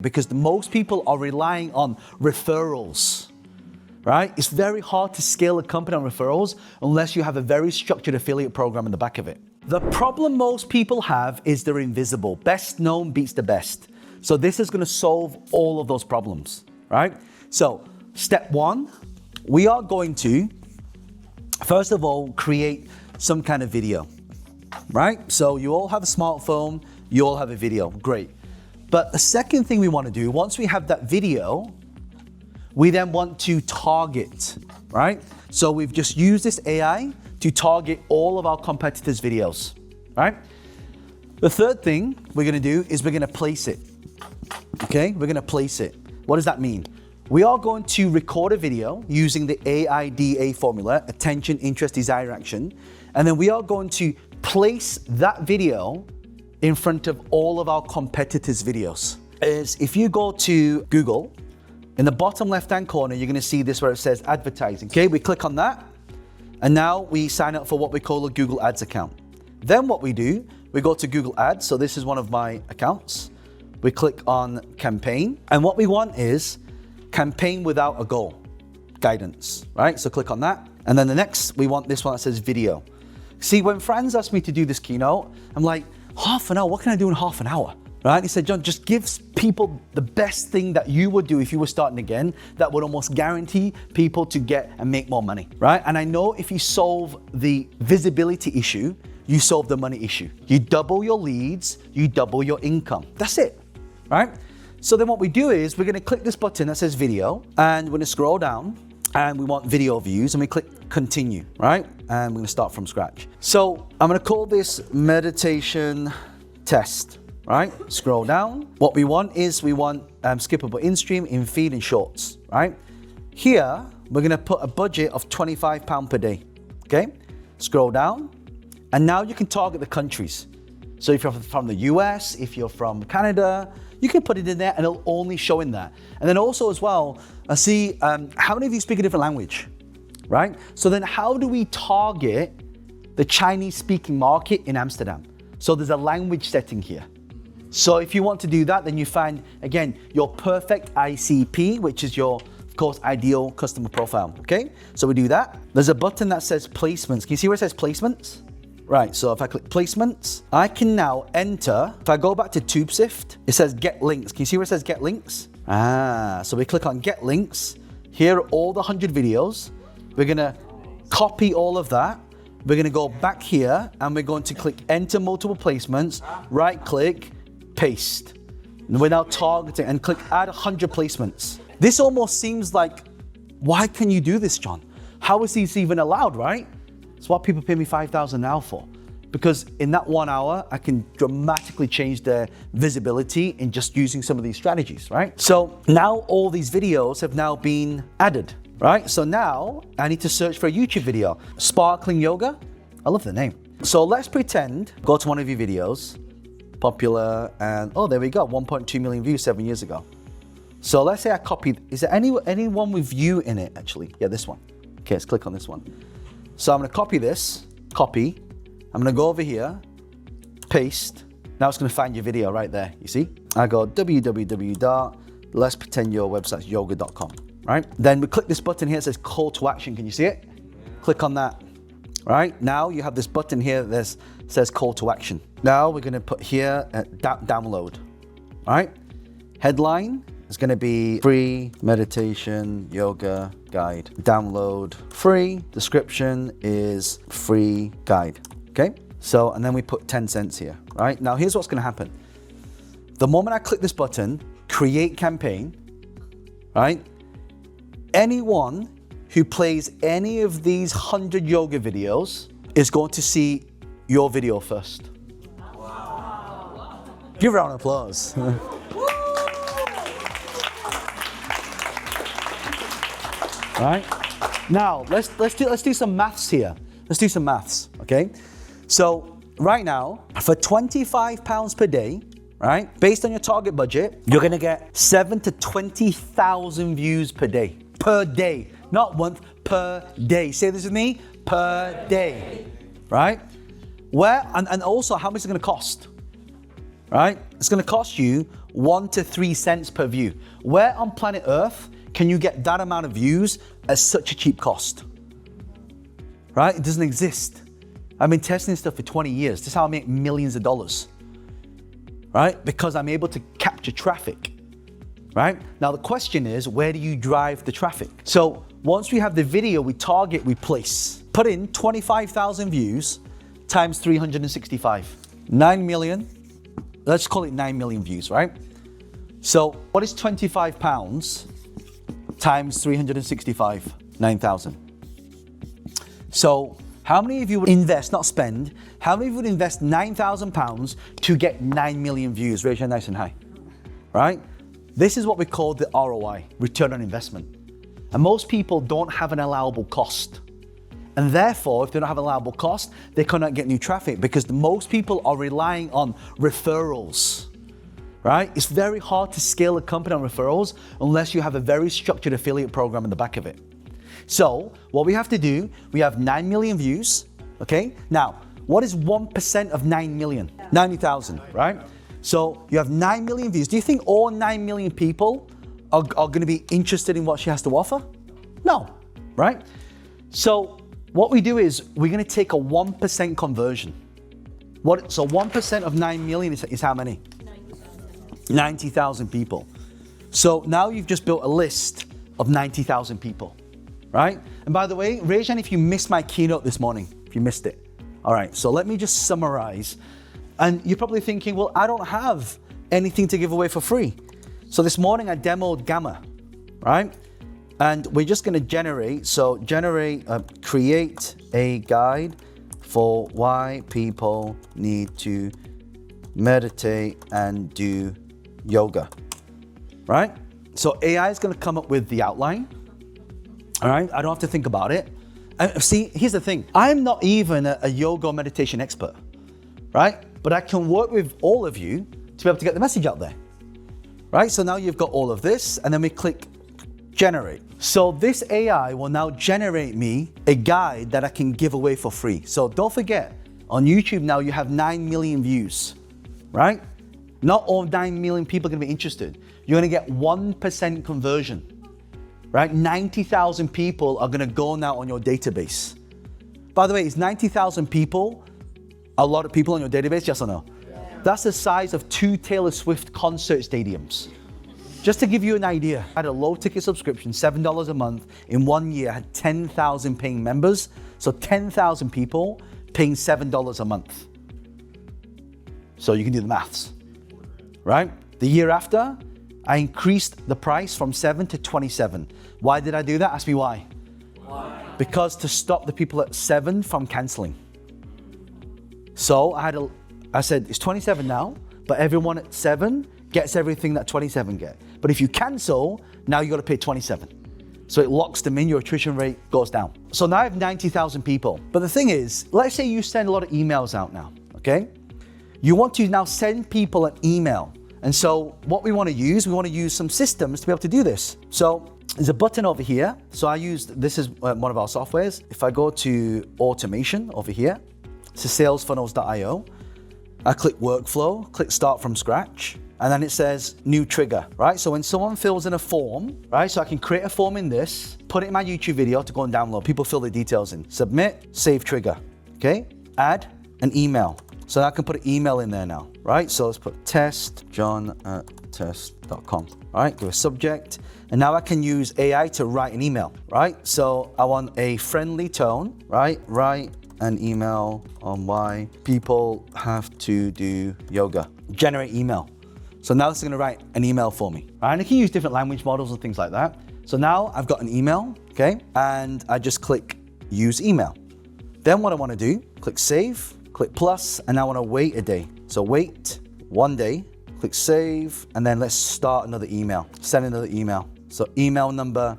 because most people are relying on referrals, right? It's very hard to scale a company on referrals unless you have a very structured affiliate program in the back of it. The problem most people have is they're invisible. Best known beats the best. So this is gonna solve all of those problems, right? So step one, we are going to, first of all, create some kind of video, right? So you all have a smartphone, you all have a video, great. But the second thing we wanna do, once we have that video, we then want to target, right? So we've just used this AI to target all of our competitors' videos, right? The third thing we're gonna do is we're gonna place it, okay? We're gonna place it. What does that mean? We are going to record a video using the AIDA formula, attention, interest, desire, action, and then we are going to place that video in front of all of our competitors' videos. If you go to Google, in the bottom left-hand corner, you're gonna see this where it says advertising. Okay, we click on that, and now we sign up for what we call a Google Ads account. Then what we do, we go to Google Ads, so this is one of my accounts. We click on campaign, and what we want is campaign without a goal, guidance, right? So click on that, and then the next, we want this one that says video. See, when Frans asked me to do this keynote, I'm like, half an hour, what can I do in half an hour? Right? He said, John, just give people the best thing that you would do if you were starting again that would almost guarantee people to get and make more money, right? And I know if you solve the visibility issue, you solve the money issue. You double your leads, you double your income. That's it, right? So then what we do is we're gonna click this button that says video, and we're gonna scroll down, and we want video views, and we click continue, right? And we're gonna start from scratch. So I'm gonna call this meditation test. Right, scroll down. What we want is we want skippable in-stream, in-feed, and shorts, right? Here, we're gonna put a budget of £25 per day, okay? Scroll down, and now you can target the countries. So if you're from the US, if you're from Canada, you can put it in there and it'll only show in that. And then also as well, see how many of you speak a different language, right? So then how do we target the Chinese-speaking market in Amsterdam? So there's a language setting here. So if you want to do that, then you find, again, your perfect ICP, which is your, of course, ideal customer profile, okay? So we do that. There's a button that says placements. Can you see where it says placements? Right, so if I click placements, I can now enter, if I go back to TubeSift, it says get links. Can you see where it says get links? So we click on get links. Here are all the 100 videos. We're gonna copy all of that. We're gonna go back here and we're going to click enter multiple placements, right click, paste. And we're now targeting and click add 100 placements. This almost seems like, why can you do this, John? How is this even allowed, right? It's what people pay me $5,000 now for. Because in that 1 hour, I can dramatically change their visibility in just using some of these strategies, right? So now all these videos have now been added, right? So now I need to search for a YouTube video. Sparkling Yoga, I love the name. So let's pretend, go to one of your videos, popular, and oh, there we go, 1.2 million views 7 years ago. So let's say I copied, is there anyone with you in it actually? Yeah, this one. Okay, let's click on this one. So I'm gonna copy this, copy. I'm gonna go over here, paste. Now it's gonna find your video right there, you see? I go www.let'spretendyourwebsiteyoga.com, right? Then we click this button here, it says call to action, can you see it? Click on that, right? Now you have this button here that says call to action. Now we're gonna put here download, all right? Headline is gonna be free meditation yoga guide. Download free, description is free guide, okay? So, and then we put 10 cents here, right? Now here's what's gonna happen. The moment I click this button, create campaign, right? Anyone who plays any of these 100 yoga videos is going to see your video first. Wow. Give a round of applause. Right? Now, let's do some maths here. Let's do some maths, okay? So right now, for £25 per day, right? Based on your target budget, you're gonna get 7 to 20,000 views per day. Per day, not month, per day. Say this with me, per day, right? And also, how much is it gonna cost, right? It's gonna cost you 1 to 3 cents per view. Where on planet Earth can you get that amount of views at such a cheap cost? Right? It doesn't exist. I've been testing this stuff for 20 years. This is how I make millions of dollars. Right? Because I'm able to capture traffic. Right? Now the question is, where do you drive the traffic? So once we have the video, we target, we place. Put in 25,000 views times 365. 9 million, let's call it 9 million views, right? So what is 25 pounds times 365? 9,000. So how many of you would invest, not spend, how many of you would invest 9,000 pounds to get 9 million views? Raise your hand nice and high, right? This is what we call the ROI, return on investment. And most people don't have an allowable cost. And therefore, if they don't have an allowable cost, they cannot get new traffic because most people are relying on referrals, right? It's very hard to scale a company on referrals unless you have a very structured affiliate program in the back of it. So what we have to do, we have 9 million views, okay? Now, what is 1% of 9 million? 90,000, right? So you have 9 million views. Do you think all 9 million people are going to be interested in what she has to offer? No, right? So what we do is we're going to take a 1% conversion. So 1% of 9 million is how many? 90,000 people. So now you've just built a list of 90,000 people, right? And by the way, raise your hand if you missed my keynote this morning, if you missed it. All right, so let me just summarize. And you're probably thinking, well, I don't have anything to give away for free. So this morning I demoed Gamma, right? And we're just gonna create a guide for why people need to meditate and do yoga, right? So AI is gonna come up with the outline, all right? I don't have to think about it. And see, here's the thing. I'm not even a yoga meditation expert, right? But I can work with all of you to be able to get the message out there, right? So now you've got all of this, and then we click generate. So this AI will now generate me a guide that I can give away for free. So don't forget, on YouTube now you have 9 million views, right? Not all 9 million people are gonna be interested. You're gonna get 1% conversion, right? 90,000 people are gonna go now on your database. By the way, is 90,000 people a lot of people on your database, yes or no? Yeah. That's the size of 2 Taylor Swift concert stadiums. Just to give you an idea, I had a low ticket subscription, $7 a month. In 1 year, I had 10,000 paying members. So 10,000 people paying $7 a month. So you can do the maths, right? The year after, I increased the price from 7 to 27. Why did I do that? Ask me why. Why? Because to stop the people at 7 from canceling. So I said, it's 27 now, but everyone at 7 gets everything that 27 get. But if you cancel, now you got to pay 27. So it locks them in, your attrition rate goes down. So now I have 90,000 people. But the thing is, let's say you send a lot of emails out now, okay? You want to now send people an email. And so what we want to use some systems to be able to do this. So there's a button over here. So this is one of our softwares. If I go to automation over here, to salesfunnels.io. I click workflow, click start from scratch, and then it says new trigger, right? So when someone fills in a form, right? So I can create a form in this, put it in my YouTube video to go and download. People fill the details in. Submit, save trigger, okay? Add an email. So I can put an email in there now, right? So let's put testjohn@test.com, all right? Give a subject, and now I can use AI to write an email, right? So I want a friendly tone, right? Write an email on why people have to do yoga. Generate email. So now this is gonna write an email for me, right? And I can use different language models and things like that. So now I've got an email, okay? And I just click use email. Then what I wanna do, click save, click plus, and I wanna wait a day. So wait 1 day, click save, and then let's start another email, send another email. So email number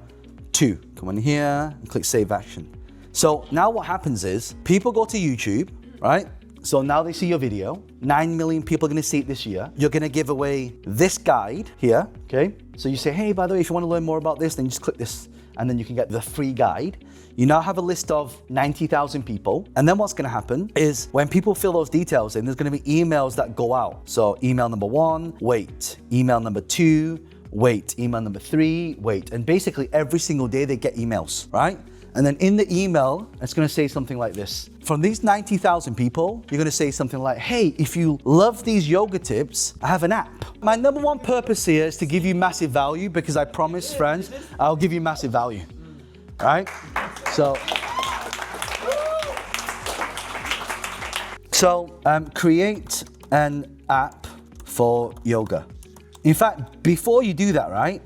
2, come on here and click save action. So now what happens is people go to YouTube, right? So now they see your video. 9 million people are gonna see it this year. You're gonna give away this guide here, okay? So you say, hey, by the way, if you wanna learn more about this, then just click this and then you can get the free guide. You now have a list of 90,000 people. And then what's gonna happen is when people fill those details in, there's gonna be emails that go out. So email number 1, wait. Email number 2, wait. Email number 3, wait. And basically every single day they get emails, right? And then in the email, it's gonna say something like this. From these 90,000 people, you're gonna say something like, hey, if you love these yoga tips, I have an app. My number one purpose here is to give you massive value, because I promise, friends, I'll give you massive value, right? So create an app for yoga. In fact, before you do that, right,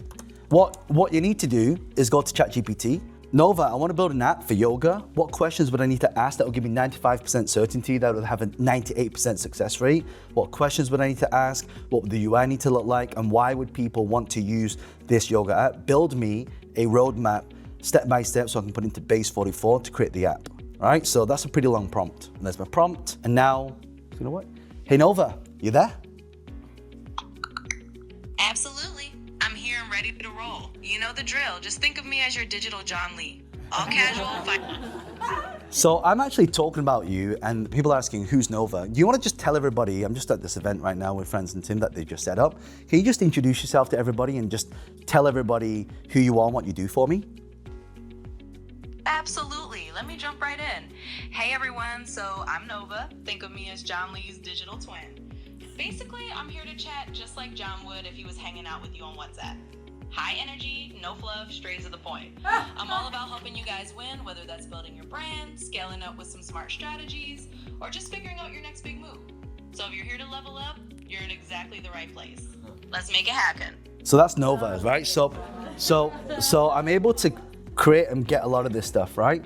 what you need to do is go to ChatGPT. Nova, I want to build an app for yoga. What questions would I need to ask that will give me 95% certainty, that would have a 98% success rate? What questions would I need to ask? What would the UI need to look like? And why would people want to use this yoga app? Build me a roadmap step by step so I can put into base 44 to create the app. All right, so that's a pretty long prompt. And there's my prompt. And now, you know what? Hey Nova, you there? Absolutely. I'm here and ready to roll. You know the drill. Just think of me as your digital John Lee. All casual. So I'm actually talking about you, and people are asking, who's Nova? Do you want to just tell everybody, I'm just at this event right now with Frans and Tim that they just set up. Can you just introduce yourself to everybody and just tell everybody who you are and what you do for me? Absolutely. Let me jump right in. Hey everyone, so I'm Nova. Think of me as John Lee's digital twin. Basically, I'm here to chat just like John would if he was hanging out with you on WhatsApp. High energy, no fluff, straight to the point. I'm all about helping you guys win, whether that's building your brand, scaling up with some smart strategies, or just figuring out your next big move. So if you're here to level up, you're in exactly the right place. Let's make it happen. So that's Nova, right? So I'm able to create and get a lot of this stuff, right?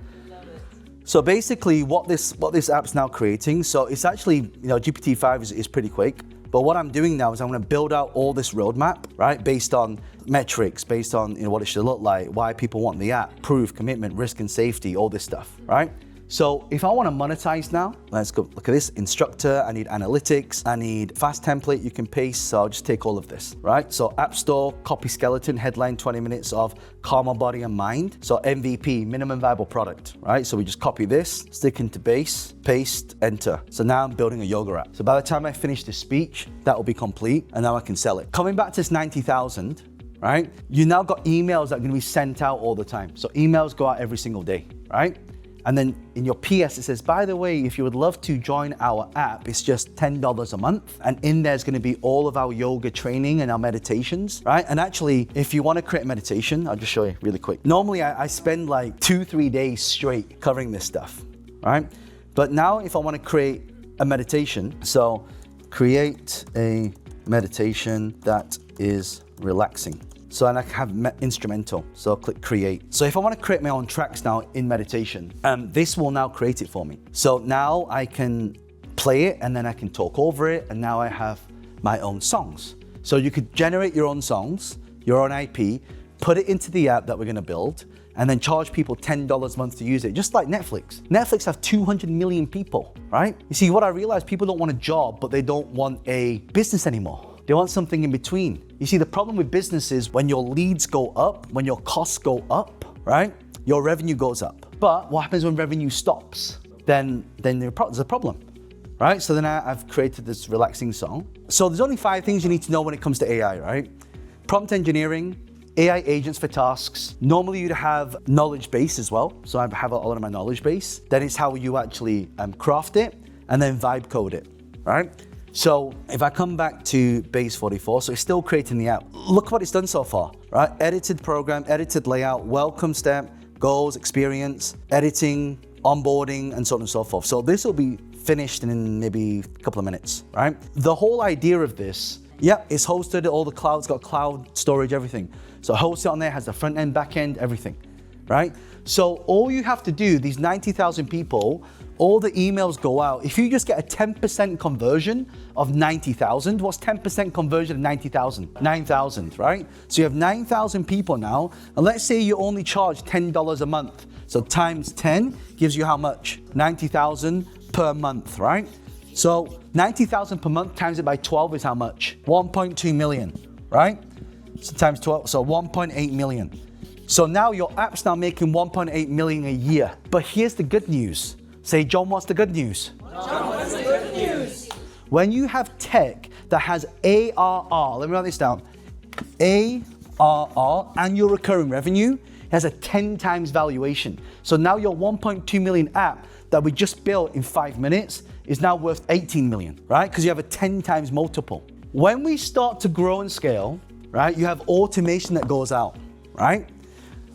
So basically what this app's now creating, so it's actually, GPT-5 is pretty quick, but what I'm doing now is I'm gonna build out all this roadmap, right? Based on metrics, based on what it should look like, why people want the app, proof, commitment, risk and safety, all this stuff, right? So if I want to monetize now, let's go look at this. Instructor, I need analytics, I need fast template you can paste, so I'll just take all of this, right? So App Store, copy skeleton, headline 20 minutes of calmer body and mind. So MVP, minimum viable product, right? So we just copy this, stick into base, paste, enter. So now I'm building a yoga app. So by the time I finish this speech, that will be complete, and now I can sell it. Coming back to this 90,000, right? You now got emails that are gonna be sent out all the time. So emails go out every single day, right? And then in your PS, it says, by the way, if you would love to join our app, it's just $10 a month. And in there's gonna be all of our yoga training and our meditations, right? And actually, if you wanna create meditation, I'll just show you really quick. Normally, I spend like 2-3 days straight covering this stuff, right? But now if I wanna create a meditation, so create a meditation that is relaxing. So and I have instrumental, so I'll click create. So if I want to create my own tracks now in meditation, this will now create it for me. So now I can play it and then I can talk over it, and now I have my own songs. So you could generate your own songs, your own IP, put it into the app that we're going to build, and then charge people $10 a month to use it, just like Netflix. Netflix have 200 million people, right? You see, what I realized, people don't want a job, but they don't want a business anymore. They want something in between. You see, the problem with business is when your leads go up, when your costs go up, right? Your revenue goes up. But what happens when revenue stops? Then there's a problem, right? So then I've created this relaxing song. So there's only 5 things you need to know when it comes to AI, right? Prompt engineering, AI agents for tasks. Normally you'd have knowledge base as well. So I have a lot of my knowledge base. Then it's how you actually craft it and then vibe code it, right? So if I come back to base 44, so it's still creating the app. Look what it's done so far, right? Edited program, edited layout, welcome step, goals, experience, editing, onboarding, and so on and so forth. So this will be finished in maybe a couple of minutes, right? The whole idea of this, it's hosted, all the clouds, got cloud storage, everything. So host it on there, has the front end, back end, everything, right? So all you have to do, these 90,000 people, all the emails go out. If you just get a 10% conversion of 90,000, what's 10% conversion of 90,000? 9,000, right? So you have 9,000 people now, and let's say you only charge $10 a month. So times 10 gives you how much? 90,000 per month, right? So 90,000 per month times it by 12 is how much? 1.2 million, right? So times 12, so 1.8 million. So now your app's now making 1.8 million a year. But here's the good news. Say, John, what's the good news? John, what's the good news? When you have tech that has ARR, let me write this down. ARR, annual recurring revenue, has a 10 times valuation. So now your 1.2 million app that we just built in 5 minutes is now worth 18 million, right? Because you have a 10 times multiple. When we start to grow and scale, right, you have automation that goes out, right?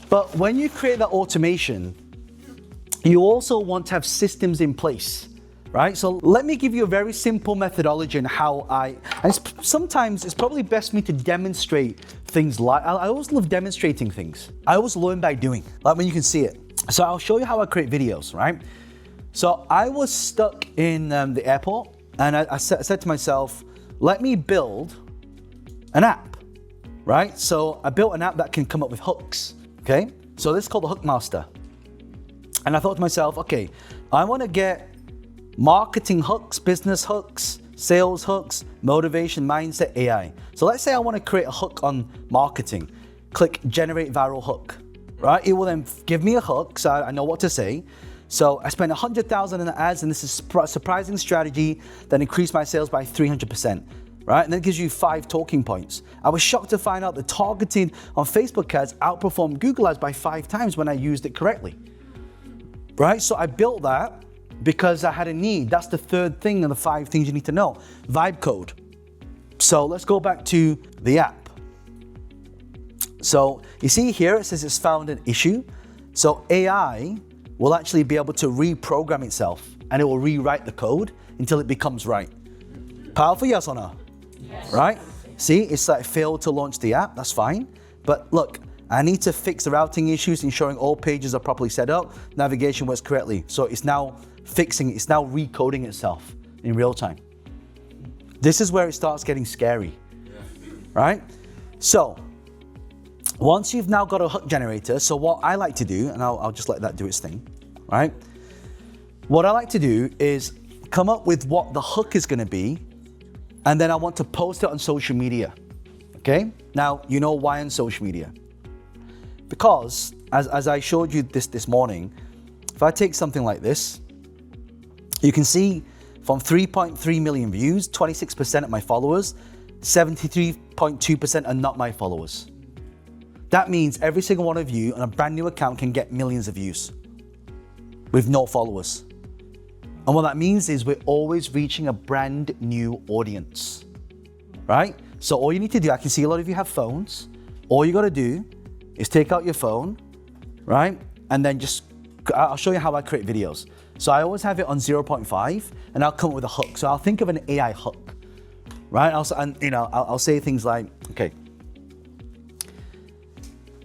But when you create that automation, you also want to have systems in place, right? So let me give you a very simple methodology on how sometimes it's probably best for me to demonstrate things I always love demonstrating things. I always learn by doing, like when you can see it. So I'll show you how I create videos, right? So I was stuck in the airport and I said to myself, let me build an app, right? So I built an app that can come up with hooks, okay? So this is called the Hook Master. And I thought to myself, okay, I want to get marketing hooks, business hooks, sales hooks, motivation, mindset, AI. So let's say I want to create a hook on marketing. Click generate viral hook, right? It will then give me a hook, so I know what to say. So I spent 100,000 in the ads, and this is a surprising strategy that increased my sales by 300%, right? And that gives you 5 talking points. I was shocked to find out the targeting on Facebook ads outperformed Google ads by 5 times when I used it correctly, right? So I built that because I had a need. That's the 3rd thing of the 5 things you need to know. Vibe code. So let's go back to the app. So you see here, it says it's found an issue. So AI will actually be able to reprogram itself and it will rewrite the code until it becomes right. Powerful, yes or no? Yes. Right? See, it's like failed to launch the app, that's fine. But look, I need to fix the routing issues, ensuring all pages are properly set up, navigation works correctly. So it's now fixing, it's now recoding itself in real time. This is where it starts getting scary, right? So once you've now got a hook generator, so what I like to do, and I'll just let that do its thing, right? What I like to do is come up with what the hook is gonna be, and then I want to post it on social media, okay? Now, you know why on social media? Because, as I showed you this morning, if I take something like this, you can see from 3.3 million views, 26% of my followers, 73.2% are not my followers. That means every single one of you on a brand new account can get millions of views with no followers. And what that means is we're always reaching a brand new audience, right? So all you need to do, I can see a lot of you have phones. All you gotta do is take out your phone, right? And then I'll show you how I create videos. So I always have it on 0.5 and I'll come up with a hook. So I'll think of an AI hook, right? I'll say things like, okay,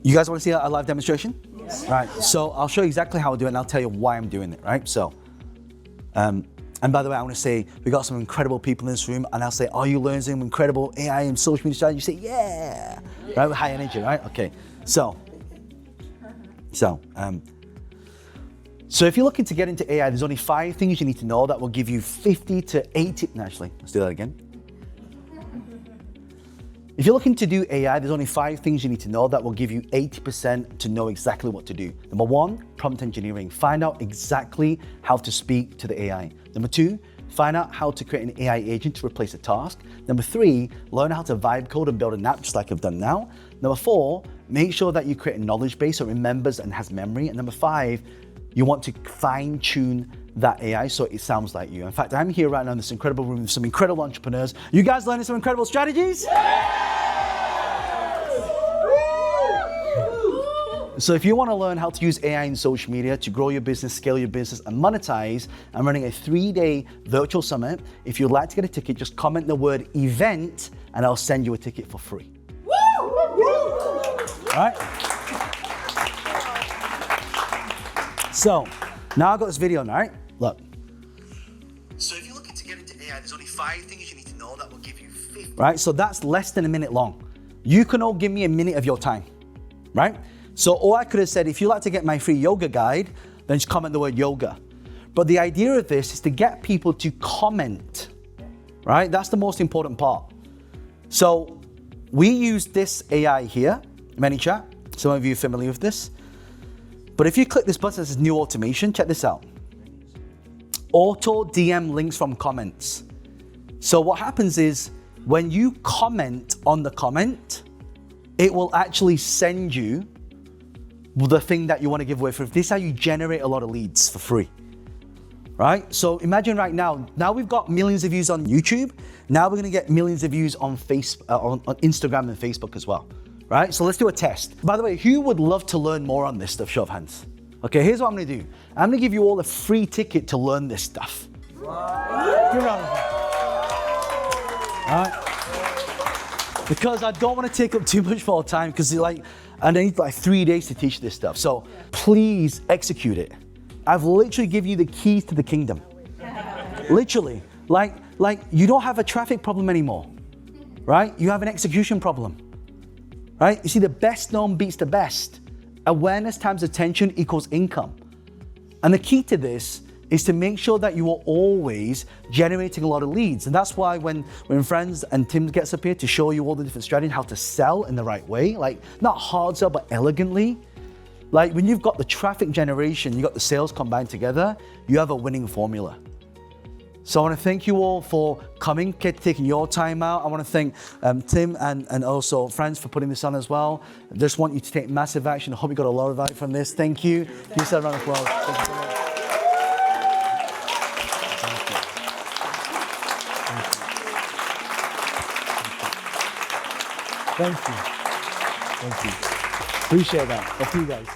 you guys want to see a live demonstration? Yes. Right, so I'll show you exactly how I do it and I'll tell you why I'm doing it, right? So, and by the way, I want to say, we got some incredible people in this room and I'll say, are you learning some incredible AI and social media strategy? You say, yeah, right, with high energy, right? Okay, so if you're looking to get into AI, there's only 5 things you need to know that will give you 50 to 80, actually, let's do that again. If you're looking to do AI, there's only 5 things you need to know that will give you 80% to know exactly what to do. Number 1, prompt engineering. Find out exactly how to speak to the AI. Number 2, find out how to create an AI agent to replace a task. Number 3, learn how to vibe code and build an app just like I've done now. Number 4, make sure that you create a knowledge base so it remembers and has memory. And number 5, you want to fine tune that AI so it sounds like you. In fact, I'm here right now in this incredible room with some incredible entrepreneurs. You guys learning some incredible strategies? So if you want to learn how to use AI in social media to grow your business, scale your business, and monetize, I'm running a 3-day virtual summit. If you'd like to get a ticket, just comment the word event and I'll send you a ticket for free. All right? So now I've got this video, all right? Look. So if you're looking to get into AI, there's only 5 things you need to know that will give you 50. Right, so that's less than a minute long. You can all give me a minute of your time, right? So all I could have said, if you'd like to get my free yoga guide, then just comment the word yoga. But the idea of this is to get people to comment, right? That's the most important part. So we use this AI here, ManyChat, Some of you are familiar with this. But if you click this button that says new automation, check this out. Auto DM links from comments. So what happens is when you comment on the comment, it will actually send you the thing that you want to give away for free. This is how you generate a lot of leads for free, right? So imagine right now we've got millions of views on YouTube. Now we're going to get millions of views on on Instagram and Facebook as well, right? So let's do a test. By the way, who would love to learn more on this stuff? Show of hands. Okay, here's what I'm going to do. I'm going to give you all a free ticket to learn this stuff. Wow. Give a round of applause. All right? Because I don't want to take up too much more time because I need like 3 days to teach this stuff. So please execute it. I've literally given you the keys to the kingdom. Literally, like you don't have a traffic problem anymore, right? You have an execution problem, right? You see, the best known beats the best. Awareness times attention equals income. And the key to this is to make sure that you are always generating a lot of leads. And that's why when Frans and Tim gets up here to show you all the different strategies, how to sell in the right way, like not hard sell, but elegantly. Like when you've got the traffic generation, you've got the sales combined together, you have a winning formula. So I want to thank you all for coming, taking your time out. I want to thank Tim and also Frans for putting this on as well. I just want you to take massive action. I hope you got a lot of value from this. Thank you. Give yourself a round of applause. Thank you so much. Thank you. Appreciate that. Thank you guys.